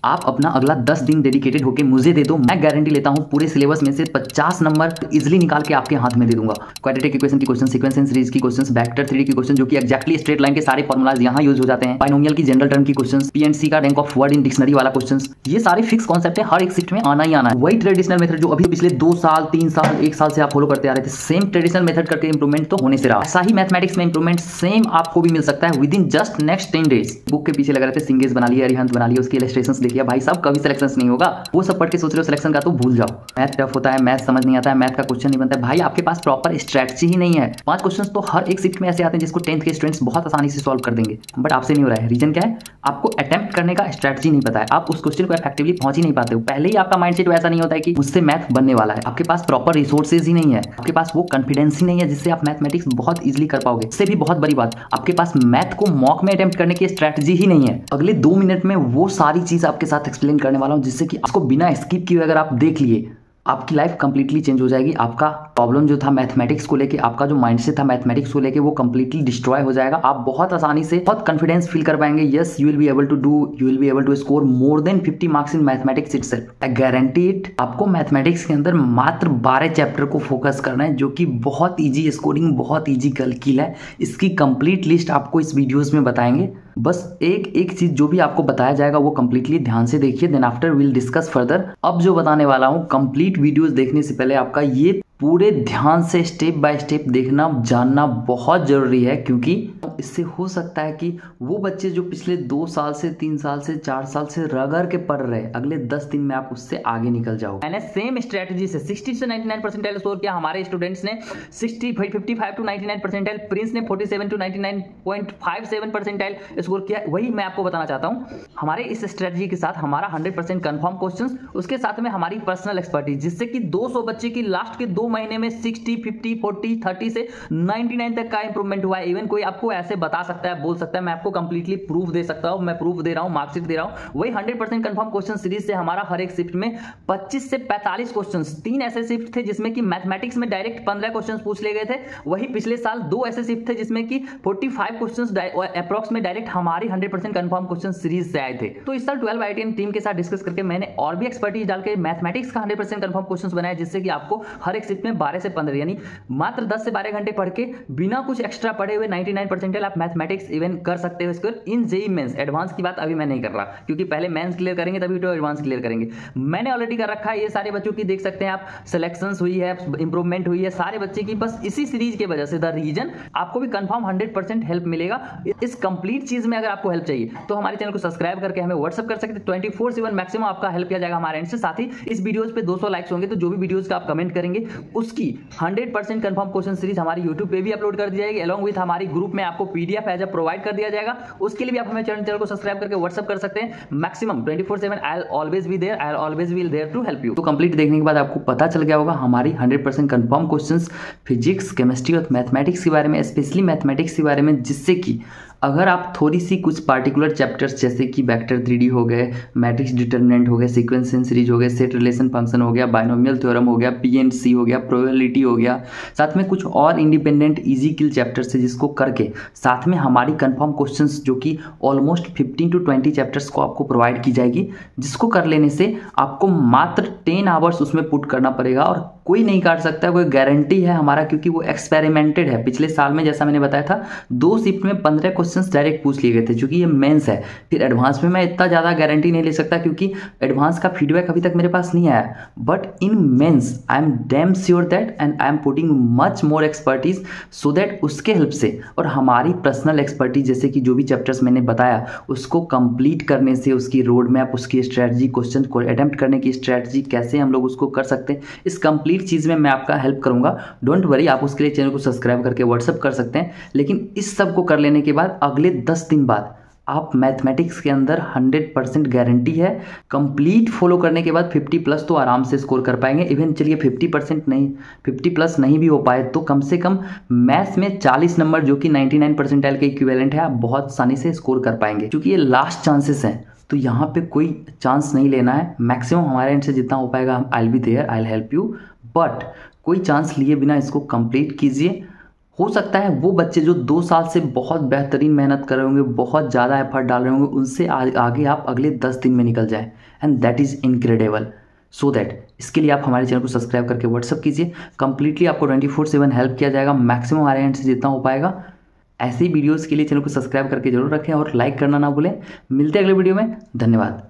आप अपना अगला 10 दिन डेडिकेटेड होकर मुझे दे दो, मैं गारंटी लेता हूं पूरे सिलेबस में से 50 नंबर इजीली निकाल के आपके हाथ में दे दूंगा। क्वाड्रेटिक इक्वेशन की क्वेश्चन, सीक्वेंस एंड सीरीज की क्वेश्चंस, वेक्टर थ्योरी की क्वेश्चन जो कि एक्जैक्टली स्ट्रेट लाइन के सारे फॉर्मुलाज यहां यूज हो जाते हैं, बाइनोमियल की जनरल टर्म की क्वेश्चंस, पीएनसी का rank of word in dictionary वाला क्वेश्चंस, ये सारे फिक्स कॉन्सेप्ट है, हर एक शिफ्ट में आना ही आना है। वही ट्रेडिशनल मेथड जो अभी पिछले 2 साल 3 साल 1 साल से आप फॉलो करते आ रहे थे, सेम ट्रेडिशनल मेथड करके इंप्रूवमेंट तो होने से रहा। ऐसा ही मैथमेटिक्स में इंप्रूवमेंट सेम आपको भी मिल सकता है with in just next 10 days. Book के पीछे लग रहे थे, सिंगेज बना लिया, अरिहंत बना लिया, उसकी इलस्ट्रेशंस देखिए भाई साहब, कभी सिलेक्शन नहीं होगा। वो सब पढ़ के सोच रहे हो सिलेक्शन का तो भूल जाओ। मैथ टफ होता है, मैथ समझ नहीं आता है, मैथ का क्वेश्चन नहीं बनता है, भाई आपके पास प्रॉपर स्ट्रेटजी ही नहीं है। 5 क्वेश्चंस तो हर एक शिफ्ट में ऐसे आते हैं जिसको 10th के स्टूडेंट्स बहुत आसानी से सॉल्व कर देंगे, बट आपसे नहीं हो रहा है। रीजन क्या है? आपको अटेम्प्ट करने का स्ट्रेटजी नहीं पता है, आप उस क्वेश्चन को इफेक्टिवली पहुंच ही नहीं पाते हो। पहले ही आपका माइंडसेट वैसा नहीं होता है कि मुझसे मैथ बनने वाला है, आपके पास प्रॉपर रिसोर्सेज ही नहीं है, आपके पास वो कॉन्फिडेंस ही नहीं है जिससे आप मैथमेटिक्स बहुत इजीली कर पाओगे। इससे भी बहुत बड़ी बात, आपके पास मैथ को मॉक में अटेम्प्ट करने की स्ट्रेटजी ही नहीं है। अगले 2 मिनट में वो सारी चीज आपके साथ एक्सप्लेन करने वाला हूं जिससे कि आपको बिना स्किप किए अगर आप देख लिए, आपकी लाइफ कंप्लीटली चेंज हो जाएगी। आपका प्रॉब्लम जो था मैथमेटिक्स को लेके, आपका जो माइंडसेट था मैथमेटिक्स को लेके, वो कंप्लीटली डिस्ट्रॉय हो जाएगा। आप बहुत आसानी से बहुत कॉन्फिडेंस फील कर पाएंगे। Yes, you will be able to score more than 50 marks in mathematics itself. I guarantee it. आपको मैथमेटिक्स के अंदर मात्र 12 चैप्टर को फोकस करना है, जो कि बहुत ईजी स्कोरिंग, बहुत ईजी कैलकुल है। इसकी कंप्लीट लिस्ट आपको इस वीडियोस में बताएंगे। बस एक एक चीज जो भी आपको बताया जाएगा वो कंप्लीटली ध्यान से देखिए, then after will discuss further. अब जो बताने वाला हूं, कंप्लीट वीडियोस देखने से पहले आपका ये पूरे ध्यान से स्टेप बाय स्टेप देखना जानना बहुत जरूरी है, क्योंकि इससे हो सकता है कि वो बच्चे जो पिछले 2 साल से 3 साल से 4 साल से रगड़ के पढ़ रहे, अगले 10 दिन में आप उससे आगे निकल जाओ। मैंने सेम स्ट्रेटजी से 60 से 99 परसेंटाइल स्कोर किया। हमारे स्टूडेंट्स ने 55 टू 99 परसेंटाइल, प्रिंस ने 47 टू 99.57 परसेंटाइल स्कोर किया। वही मैं आपको बताना चाहता हूं, हमारे इस स्ट्रेटजी के साथ हमारा 100% कंफर्म क्वेश्चंस, उसके साथ में हमारी पर्सनल एक्सपर्टीज, जिससे कि 200 बच्चे की लास्ट के 2 महीने में 60, 50, 40, 30 से 99 तक का इंप्रूवमेंट हुआ है। इवन कोई आपको ऐसे बता सकता है, बोल सकता है, मैं आपको कंप्लीटली प्रूफ दे सकता हूं, मैं प्रूफ दे रहा हूं, मार्कशीट दे रहा हूं। वही 100% कंफर्म क्वेश्चन सीरीज से हमारा हर एक शिफ्ट में 25 से 45 क्वेश्चंस, 3 ऐसे शिफ्ट थे जिसमें कि मैथमेटिक्स में डायरेक्ट 15 क्वेश्चंस पूछ लिए गए थे। वही पिछले साल 2 ऐसे शिफ्ट थे जिसमें कि 45 क्वेश्चंस अप्रॉक्स में डायरेक्ट हमारी 100% कंफर्म क्वेश्चन सीरीज से आए थे। तो इस साल 12 IITian टीम के साथ डिस्कस करके मैंने और भी एक्सपर्टीज डाल के मैथमेटिक्स का 100% कंफर्म क्वेश्चंस बनाया, जिससे कि आपको हर एक शिफ्ट में 12 से 15 यानी मात्र 10 से 12 घंटे पढ़ के बिना कुछ एक्स्ट्रा पढ़े हुए 99 परसेंटाइल आप मैथमेटिक्स इवन कर सकते हो। इसको इन जेईई मेंस, एडवांस की बात अभी मैं नहीं कर रहा, क्योंकि पहले मेंस क्लियर करेंगे तभी तो एडवांस क्लियर करेंगे। मैंने ऑलरेडी कर रखा है। ये सारे बच्चों की देख सकते हैं आप, सिलेक्शंस हुई है, इंप्रूवमेंट हुई है सारे बच्चे की, बस इसी सीरीज की वजह से। द रीजन आपको भी कंफर्म 100% हेल्प मिलेगा इस कंप्लीट चीज में। अगर आपको हेल्प चाहिए तो हमारे चैनल को सब्सक्राइब करके हमें व्हाट्सएप कर सकते हैं। 24/7 मैक्सिमम आपका हेल्प किया जाएगा हमारे एंड से। साथ ही इस वीडियोस पे 200 लाइक्स होंगे तो जो भी वीडियोस का आप कमेंट करेंगे उसकी 100% कंफर्म क्वेश्चन सीरीज हमारी YouTube पे भी अपलोड कर दी जाएगी। अलॉन्ग विथ हमारी ग्रुप में आपको PDF एज अ प्रोवाइड कर दिया जाएगा। उसके लिए भी आप हमें चैनल को सब्सक्राइब करके व्हाट्सएप कर सकते हैं। Maximum 24/7 I will always be there, I will always be there to help you. तो कंप्लीट देखने के बाद आपको पता चल गया होगा हमारी 100% कंफर्म क्वेश्चंस फिजिक्स, केमिस्ट्री और मैथमेटिक्स के बारे में, स्पेशली मैथमेटिक्स के बारे में, जिससे कि अगर आप थोड़ी सी कुछ पार्टिकुलर चैप्टर्स जैसे कि वेक्टर 3D हो गए, मैट्रिक्स डिटर्मिनेंट हो गए, सीक्वेंस एंड सीरीज हो गए, सेट रिलेशन फंक्शन हो गया, बाइनोमियल थ्योरम हो गया, PNC हो गया, प्रोबेबिलिटी हो गया, साथ में कुछ और इंडिपेंडेंट इजी किल चैप्टर्स है जिसको करके साथ में हमारी कंफर्म क्वेश्चंस जो कि ऑलमोस्ट 15 to 20 चैप्टर्स को आपको प्रोवाइड की जाएगी, जिसको कर लेने से आपको मात्र 10 आवर्स उसमें पुट करना पड़ेगा और कोई नहीं काट सकता, कोई गारंटी है हमारा, क्योंकि वो एक्सपेरिमेंटेड है। पिछले साल में जैसा मैंने बताया था 2 शिफ्ट में 15 क्वेश्चंस डायरेक्ट पूछ लिए गए थे, क्योंकि ये मेंस है। फिर एडवांस में मैं इतना ज़्यादा गारंटी नहीं ले सकता क्योंकि एडवांस का फीडबैक अभी तक मेरे पास नहीं आया, but in mains I am damn sure that and I am putting much more expertise so that उसके हेल्प से और हमारी पर्सनल एक्सपर्टीज जैसे कि जो भी चैप्टर्स मैंने बताया उसको कंप्लीट करने से, उसकी रोड मैप, उसकी स्ट्रैटेजी, क्वेश्चन को अटेम्प्ट करने की स्ट्रैटेजी, कैसे हम लोग उसको कर सकते हैं, इस कंप्लीट चीज़ में मैं आपका हेल्प करूंगा। डोंट वरी, आप उसके लिए चैनल को सब्सक्राइब करके व्हाट्सअप कर सकते हैं। लेकिन इस सब को कर लेने के बाद अगले 10 दिन बाद आप मैथमेटिक्स के अंदर 100% गारंटी है, कंप्लीट फॉलो करने के बाद 50+ तो आराम से स्कोर कर पाएंगे। इवन चलिए 50% नहीं, 50+ नहीं भी हो पाए तो कम से कम मैथ्स में 40 नंबर जो कि 99 परसेंटाइल के इक्विवेलेंट है, आप बहुत आसानी से स्कोर कर पाएंगे। क्योंकि ये लास्ट चांसेस हैं तो यहाँ पे कोई चांस नहीं लेना है। मैक्सिमम हमारे एंड से जितना हो पाएगा I will be there, I will help you, but कोई चांस लिए बिना इसको कंप्लीट कीजिए। हो सकता है वो बच्चे जो 2 साल से बहुत बेहतरीन मेहनत कर रहे होंगे, बहुत ज़्यादा एफर्ट डाल रहे होंगे, उनसे आगे आप अगले 10 दिन में निकल जाए, and that is incredible. So that इसके लिए आप हमारे चैनल को सब्सक्राइब करके व्हाट्सअप कीजिए। कंप्लीटली आपको 24/7 हेल्प किया जाएगा, मैक्सिमम हमारे एंड से जितना हो पाएगा। ऐसे ही वीडियोज़ के लिए चैनल को सब्सक्राइब करके जरूर रखें और लाइक करना ना भूलें। मिलते हैं अगले वीडियो में। धन्यवाद।